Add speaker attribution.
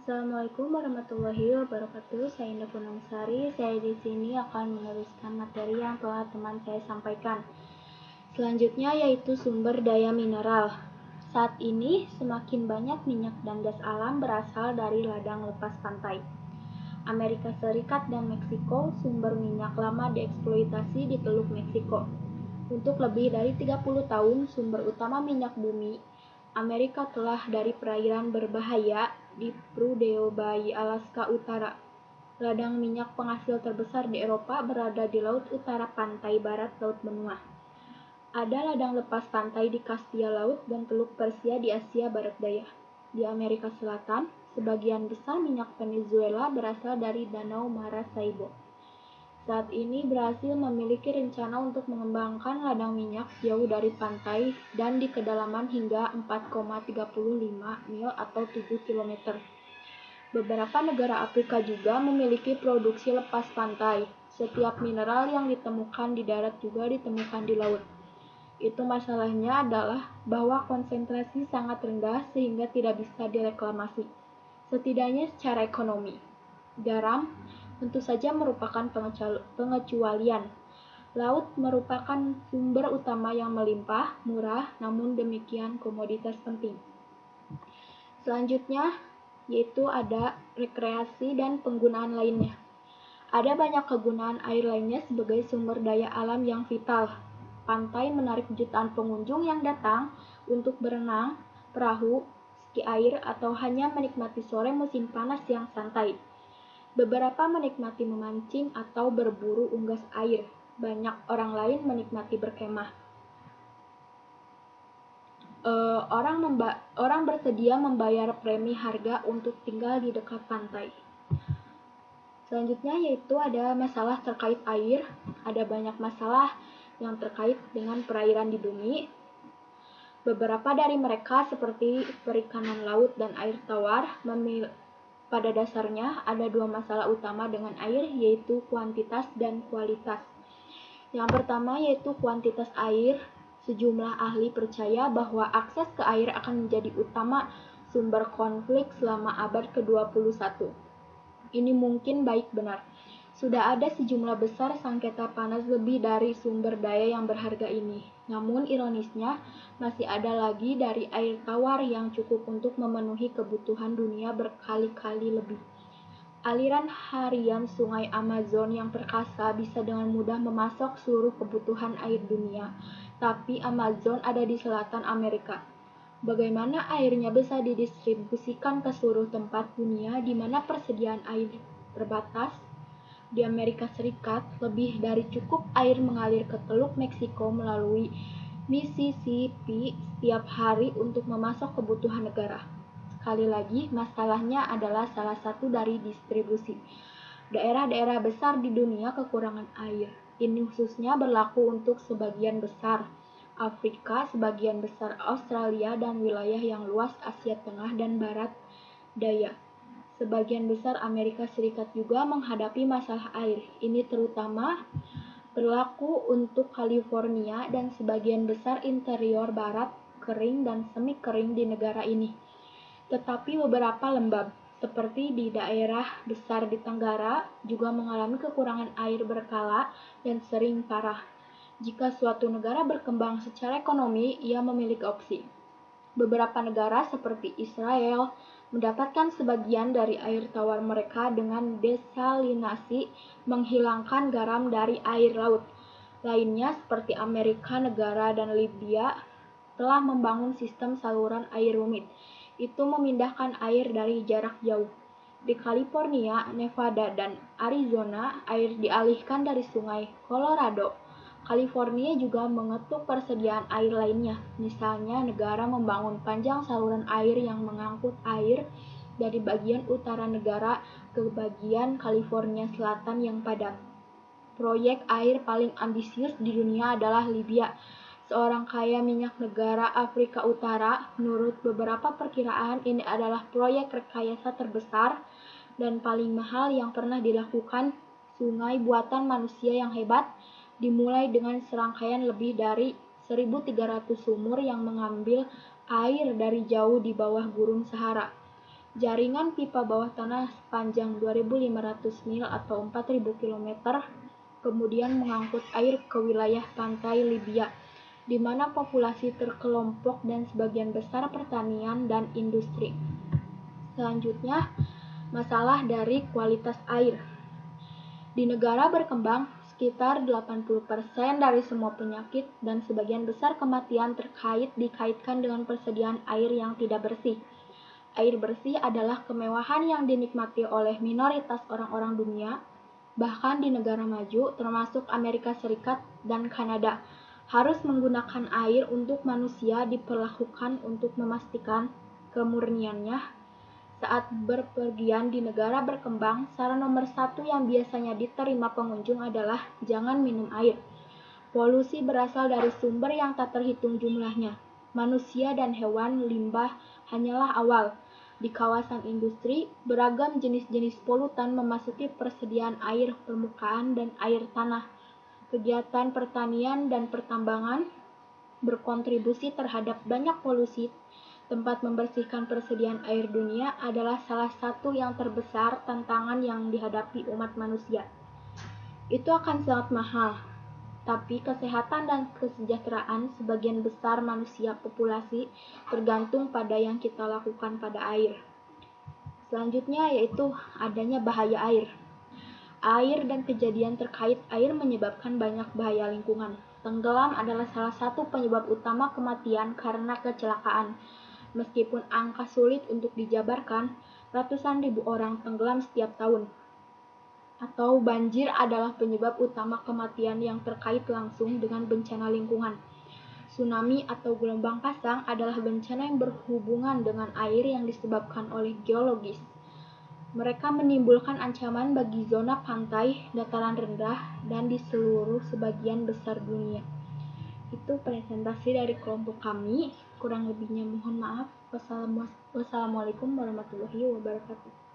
Speaker 1: Assalamualaikum warahmatullahi wabarakatuh. Saya Indah Punangsari. Saya di sini akan meneruskan materi yang telah teman saya sampaikan. Selanjutnya yaitu sumber daya mineral. Saat ini semakin banyak minyak dan gas alam berasal dari ladang lepas pantai. Amerika Serikat dan Meksiko sumber minyak lama dieksploitasi di Teluk Meksiko. Untuk lebih dari 30 tahun, sumber utama minyak bumi Amerika telah dari perairan berbahaya di Prudhoe Bay, Alaska Utara. Ladang minyak penghasil terbesar di Eropa berada di laut utara pantai barat Laut Benua. Ada ladang lepas pantai di Kaspia Laut dan Teluk Persia di Asia Barat Daya. Di Amerika Selatan, sebagian besar minyak Venezuela berasal dari Danau Maracaibo. Saat ini Brasil memiliki rencana untuk mengembangkan ladang minyak jauh dari pantai dan di kedalaman hingga 4,35 mil atau 7 km. Beberapa negara Afrika juga memiliki produksi lepas pantai. Setiap mineral yang ditemukan di darat juga ditemukan di laut. Itu masalahnya adalah bahwa konsentrasi sangat rendah sehingga tidak bisa direklamasi, setidaknya secara ekonomi. Garam tentu saja merupakan pengecualian. Laut merupakan sumber utama yang melimpah, murah, namun demikian komoditas penting. Selanjutnya yaitu ada rekreasi dan penggunaan lainnya. Ada banyak kegunaan air lainnya sebagai sumber daya alam yang vital. Pantai menarik jutaan pengunjung yang datang untuk berenang, perahu, ski air, atau hanya menikmati sore musim panas yang santai. Beberapa menikmati memancing atau berburu unggas air. Banyak orang lain menikmati berkemah. Orang bersedia membayar premi harga untuk tinggal di dekat pantai. Selanjutnya yaitu ada masalah terkait air. Ada banyak masalah yang terkait dengan perairan di bumi. Beberapa dari mereka seperti perikanan laut dan air tawar pada dasarnya ada dua masalah utama dengan air, yaitu kuantitas dan kualitas. Yang pertama yaitu kuantitas air. Sejumlah ahli percaya bahwa akses ke air akan menjadi utama sumber konflik selama abad ke-21. Ini mungkin baik benar. Sudah ada sejumlah besar sengketa panas lebih dari sumber daya yang berharga ini. Namun ironisnya, masih ada lagi dari air tawar yang cukup untuk memenuhi kebutuhan dunia berkali-kali lebih. Aliran harian sungai Amazon yang perkasa bisa dengan mudah memasok seluruh kebutuhan air dunia, tapi Amazon ada di selatan Amerika. Bagaimana airnya bisa didistribusikan ke seluruh tempat dunia di mana persediaan air terbatas? Di Amerika Serikat, lebih dari cukup air mengalir ke Teluk Meksiko melalui Mississippi setiap hari untuk memasok kebutuhan negara. Sekali lagi, masalahnya adalah salah satu dari distribusi. Daerah-daerah besar di dunia kekurangan air. Ini khususnya berlaku untuk sebagian besar Afrika, sebagian besar Australia, dan wilayah yang luas Asia Tengah dan Barat Daya. Sebagian besar Amerika Serikat juga menghadapi masalah air. Ini terutama berlaku untuk California dan sebagian besar interior barat kering dan semi kering di negara ini. Tetapi beberapa lembab, seperti di daerah besar di Tenggara, juga mengalami kekurangan air berkala dan sering parah. Jika suatu negara berkembang secara ekonomi, ia memiliki opsi. Beberapa negara seperti Israel mendapatkan sebagian dari air tawar mereka dengan desalinasi, menghilangkan garam dari air laut. Lainnya seperti Amerika Negara dan Libya telah membangun sistem saluran air rumit. Itu memindahkan air dari jarak jauh. Di California, Nevada, dan Arizona, air dialihkan dari sungai Colorado. California juga mengetuk persediaan air lainnya. Misalnya, negara membangun panjang saluran air yang mengangkut air dari bagian utara negara ke bagian California Selatan yang padat. Proyek air paling ambisius di dunia adalah Libya, seorang kaya minyak negara Afrika Utara. Menurut beberapa perkiraan, ini adalah proyek rekayasa terbesar dan paling mahal yang pernah dilakukan. Sungai buatan manusia yang hebat, dimulai dengan serangkaian lebih dari 1.300 sumur yang mengambil air dari jauh di bawah gurun Sahara. Jaringan pipa bawah tanah sepanjang 2.500 mil atau 4.000 km kemudian mengangkut air ke wilayah pantai Libya, di mana populasi terkelompok dan sebagian besar pertanian dan industri. Selanjutnya, masalah dari kualitas air. Di negara berkembang, sekitar 80% dari semua penyakit dan sebagian besar kematian dikaitkan dengan persediaan air yang tidak bersih. Air bersih adalah kemewahan yang dinikmati oleh minoritas orang-orang dunia, bahkan di negara maju termasuk Amerika Serikat dan Kanada. Harus menggunakan air untuk manusia diperlakukan untuk memastikan kemurniannya. Saat berpergian di negara berkembang, saran nomor 1 yang biasanya diterima pengunjung adalah jangan minum air. Polusi berasal dari sumber yang tak terhitung jumlahnya. Manusia dan hewan, limbah hanyalah awal. Di kawasan industri, beragam jenis-jenis polutan memasuki persediaan air permukaan dan air tanah. Kegiatan pertanian dan pertambangan berkontribusi terhadap banyak polusi. Tempat membersihkan persediaan air dunia adalah salah satu yang terbesar tantangan yang dihadapi umat manusia. Itu akan sangat mahal, tapi kesehatan dan kesejahteraan sebagian besar manusia populasi tergantung pada yang kita lakukan pada air. Selanjutnya yaitu adanya bahaya air. Air dan kejadian terkait air menyebabkan banyak bahaya lingkungan. Tenggelam adalah salah satu penyebab utama kematian karena kecelakaan. Meskipun angka sulit untuk dijabarkan, ratusan ribu orang tenggelam setiap tahun. Atau banjir adalah penyebab utama kematian yang terkait langsung dengan bencana lingkungan. Tsunami atau gelombang pasang adalah bencana yang berhubungan dengan air yang disebabkan oleh geologis. Mereka menimbulkan ancaman bagi zona pantai, dataran rendah, dan di seluruh sebagian besar dunia. Itu presentasi dari kelompok kami. Kurang lebihnya mohon maaf. Wassalamualaikum warahmatullahi wabarakatuh.